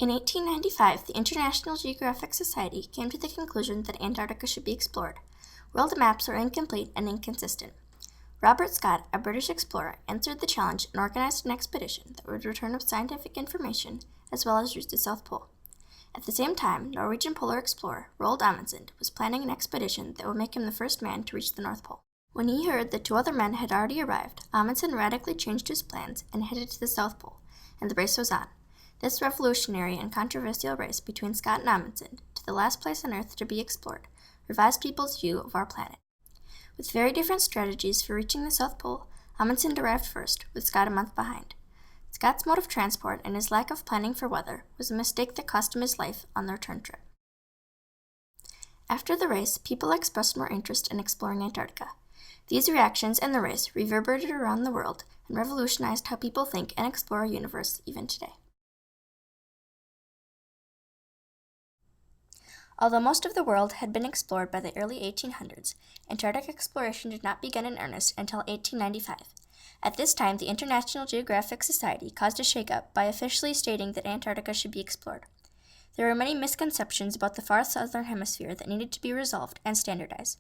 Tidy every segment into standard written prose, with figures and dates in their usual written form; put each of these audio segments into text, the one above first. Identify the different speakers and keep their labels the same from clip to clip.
Speaker 1: In 1895, the International Geographic Society came to the conclusion that Antarctica should be explored. World maps were incomplete and inconsistent. Robert Scott, a British explorer, answered the challenge and organized an expedition that would return with scientific information as well as routes to the South Pole. At the same time, Norwegian polar explorer Roald Amundsen was planning an expedition that would make him the first man to reach the North Pole. When he heard that 2 other men had already arrived, Amundsen radically changed his plans and headed to the South Pole, and the race was on. This revolutionary and controversial race between Scott and Amundsen, to the last place on Earth to be explored, revised people's view of our planet. With very different strategies for reaching the South Pole, Amundsen arrived first, with Scott a month behind. Scott's mode of transport and his lack of planning for weather was a mistake that cost him his life on the return trip. After the race, people expressed more interest in exploring Antarctica. These reactions and the race reverberated around the world and revolutionized how people think and explore our universe even today. Although most of the world had been explored by the early 1800s, Antarctic exploration did not begin in earnest until 1895. At this time, the International Geographic Society caused a shakeup by officially stating that Antarctica should be explored. There were many misconceptions about the far southern hemisphere that needed to be resolved and standardized.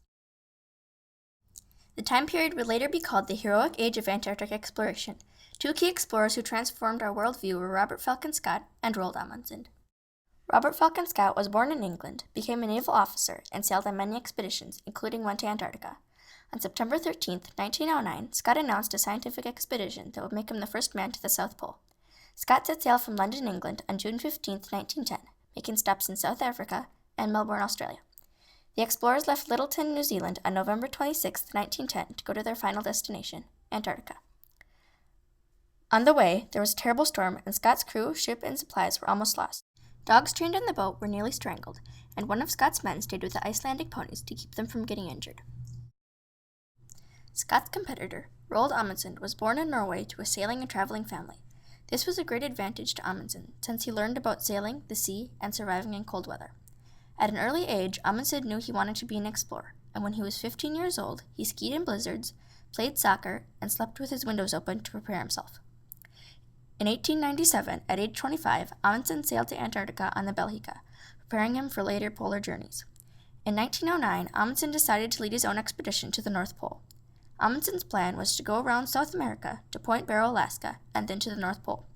Speaker 1: The time period would later be called the heroic age of Antarctic exploration. 2 key explorers who transformed our worldview were Robert Falcon Scott and Roald Amundsen. Robert Falcon Scott was born in England, became a naval officer, and sailed on many expeditions, including one to Antarctica. On September 13, 1909, Scott announced a scientific expedition that would make him the first man to the South Pole. Scott set sail from London, England on June 15, 1910, making stops in South Africa and Melbourne, Australia. The explorers left Lyttelton, New Zealand on November 26, 1910 to go to their final destination, Antarctica. On the way, there was a terrible storm and Scott's crew, ship, and supplies were almost lost. Dogs trained on the boat were nearly strangled, and one of Scott's men stayed with the Icelandic ponies to keep them from getting injured. Scott's competitor, Roald Amundsen, was born in Norway to a sailing and traveling family. This was a great advantage to Amundsen, since he learned about sailing, the sea, and surviving in cold weather. At an early age, Amundsen knew he wanted to be an explorer, and when he was 15 years old, he skied in blizzards, played soccer, and slept with his windows open to prepare himself. In 1897, at age 25, Amundsen sailed to Antarctica on the Belgica, preparing him for later polar journeys. In 1909, Amundsen decided to lead his own expedition to the North Pole. Amundsen's plan was to go around South America to Point Barrow, Alaska, and then to the North Pole.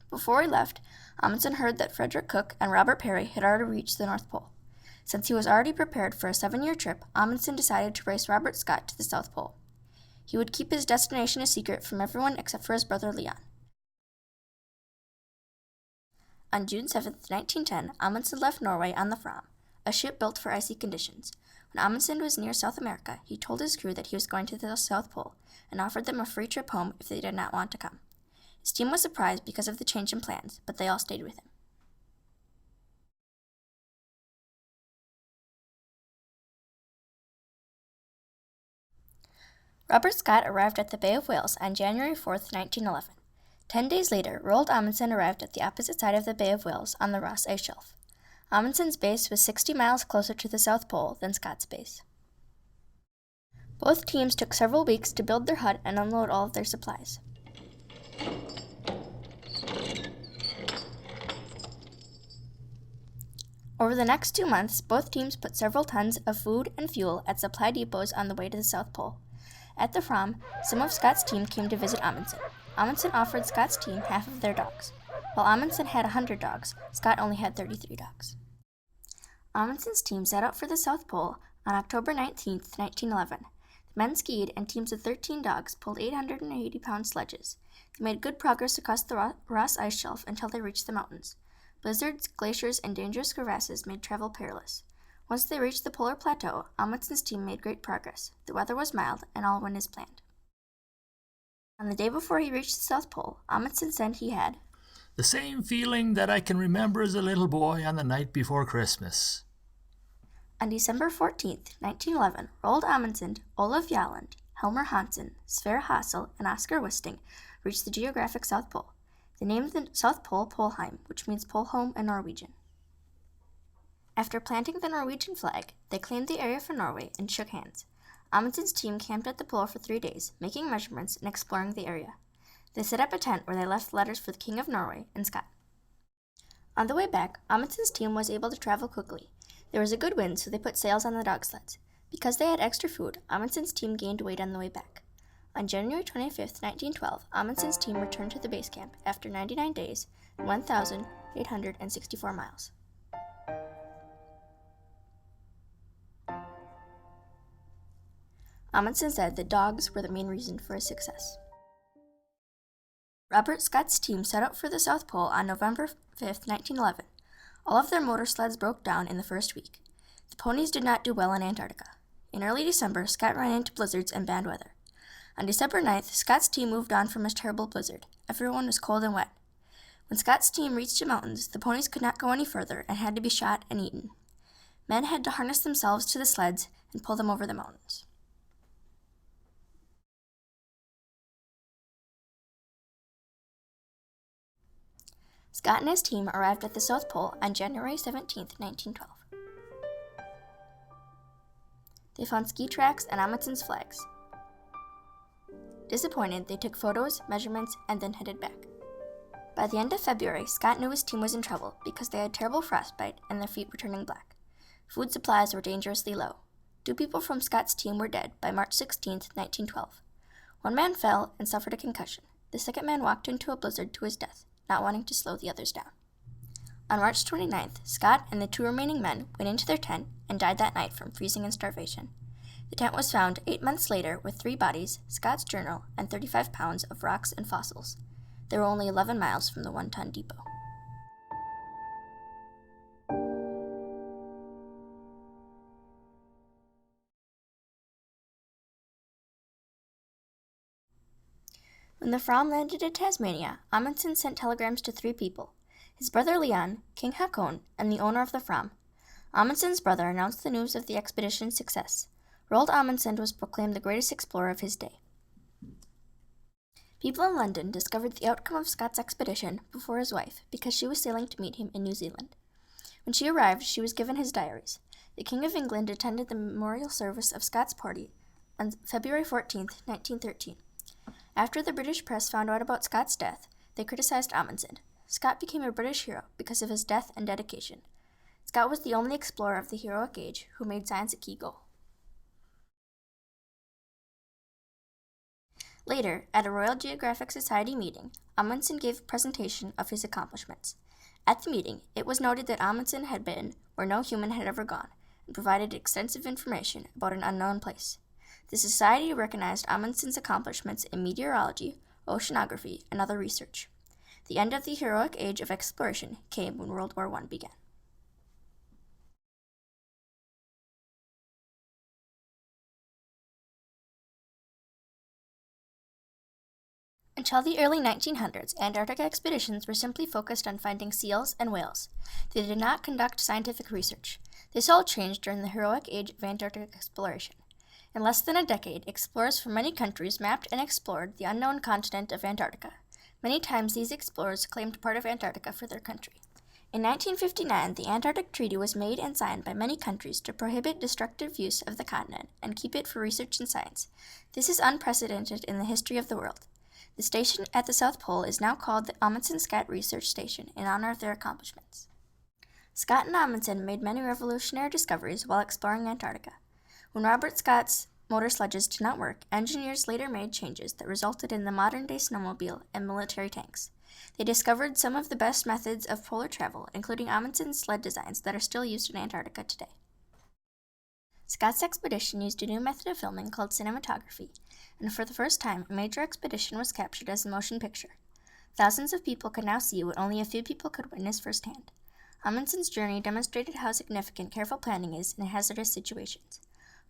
Speaker 1: Before he left, Amundsen heard that Frederick Cook and Robert Peary had already reached the North Pole. Since he was already prepared for a 7-year trip, Amundsen decided to race Robert Scott to the South Pole. He would keep his destination a secret from everyone except for his brother Leon. On June 7, 1910, Amundsen left Norway on the Fram, a ship built for icy conditions. When Amundsen was near South America, he told his crew that he was going to the South Pole and offered them a free trip home if they did not want to come. His team was surprised because of the change in plans, but they all stayed with him. Robert Scott arrived at the Bay of Whales on January 4, 1911. 10 days later, Roald Amundsen arrived at the opposite side of the Bay of Whales on the Ross Ice Shelf. Amundsen's base was 60 miles closer to the South Pole than Scott's base. Both teams took several weeks to build their hut and unload all of their supplies. Over the next 2 months, both teams put several tons of food and fuel at supply depots on the way to the South Pole. At the Fram, some of Scott's team came to visit Amundsen. Amundsen offered Scott's team half of their dogs. While Amundsen had 100 dogs, Scott only had 33 dogs. Amundsen's team set out for the South Pole on October 19, 1911. The men skied, and teams of 13 dogs pulled 880-pound sledges. They made good progress across the Ross Ice Shelf until they reached the mountains. Blizzards, glaciers, and dangerous crevasses made travel perilous. Once they reached the polar plateau, Amundsen's team made great progress. The weather was mild, and all went as planned. On the day before he reached the South Pole, Amundsen said he had
Speaker 2: the same feeling that I can remember as a little boy on the night before Christmas.
Speaker 1: On December 14, 1911, Roald Amundsen, Olaf Jalland, Helmer Hansen, Sverre Hassel, and Oscar Wisting reached the geographic South Pole. They named the South Pole Polheim, which means pole home in Norwegian. After planting the Norwegian flag, they claimed the area for Norway and shook hands. Amundsen's team camped at the pole for 3 days, making measurements and exploring the area. They set up a tent where they left letters for the King of Norway and Scott. On the way back, Amundsen's team was able to travel quickly. There was a good wind, so they put sails on the dog sleds. Because they had extra food, Amundsen's team gained weight on the way back. On January 25, 1912, Amundsen's team returned to the base camp after 99 days and 1,864 miles. Amundsen said the dogs were the main reason for his success. Robert Scott's team set out for the South Pole on November 5, 1911. All of their motor sleds broke down in the first week. The ponies did not do well in Antarctica. In early December, Scott ran into blizzards and bad weather. On December 9th, Scott's team moved on from a terrible blizzard. Everyone was cold and wet. When Scott's team reached the mountains, the ponies could not go any further and had to be shot and eaten. Men had to harness themselves to the sleds and pull them over the mountains. Scott and his team arrived at the South Pole on January 17, 1912. They found ski tracks and Amundsen's flags. Disappointed, they took photos, measurements, and then headed back. By the end of February, Scott knew his team was in trouble because they had terrible frostbite and their feet were turning black. Food supplies were dangerously low. 2 people from Scott's team were dead by March 16, 1912. One man fell and suffered a concussion. The second man walked into a blizzard to his death, not wanting to slow the others down. On March 29th, Scott and the 2 remaining men went into their tent and died that night from freezing and starvation. The tent was found 8 months later with 3 bodies, Scott's journal, and 35 pounds of rocks and fossils. They were only 11 miles from the 1-ton depot. When the Fram landed in Tasmania, Amundsen sent telegrams to 3 people: his brother Leon, King Haakon, and the owner of the Fram. Amundsen's brother announced the news of the expedition's success. Roald Amundsen was proclaimed the greatest explorer of his day. People in London discovered the outcome of Scott's expedition before his wife because she was sailing to meet him in New Zealand. When she arrived, she was given his diaries. The King of England attended the memorial service of Scott's party on February 14, 1913. After the British press found out about Scott's death, they criticized Amundsen. Scott became a British hero because of his death and dedication. Scott was the only explorer of the heroic age who made science a key goal. Later, at a Royal Geographic Society meeting, Amundsen gave a presentation of his accomplishments. At the meeting, it was noted that Amundsen had been where no human had ever gone and provided extensive information about an unknown place. The Society recognized Amundsen's accomplishments in meteorology, oceanography, and other research. The end of the heroic age of exploration came when World War I began. Until the early 1900s, Antarctic expeditions were simply focused on finding seals and whales. They did not conduct scientific research. This all changed during the heroic age of Antarctic exploration. In less than a decade, explorers from many countries mapped and explored the unknown continent of Antarctica. Many times these explorers claimed part of Antarctica for their country. In 1959, the Antarctic Treaty was made and signed by many countries to prohibit destructive use of the continent and keep it for research and science. This is unprecedented in the history of the world. The station at the South Pole is now called the Amundsen-Scott Research Station in honor of their accomplishments. Scott and Amundsen made many revolutionary discoveries while exploring Antarctica. When Robert Scott's motor sledges did not work, engineers later made changes that resulted in the modern-day snowmobile and military tanks. They discovered some of the best methods of polar travel, including Amundsen's sled designs that are still used in Antarctica today. Scott's expedition used a new method of filming called cinematography, and for the first time, a major expedition was captured as a motion picture. Thousands of people could now see what only a few people could witness firsthand. Amundsen's journey demonstrated how significant careful planning is in hazardous situations.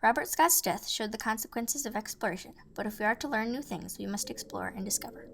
Speaker 1: Robert Scott's death showed the consequences of exploration, but if we are to learn new things, we must explore and discover.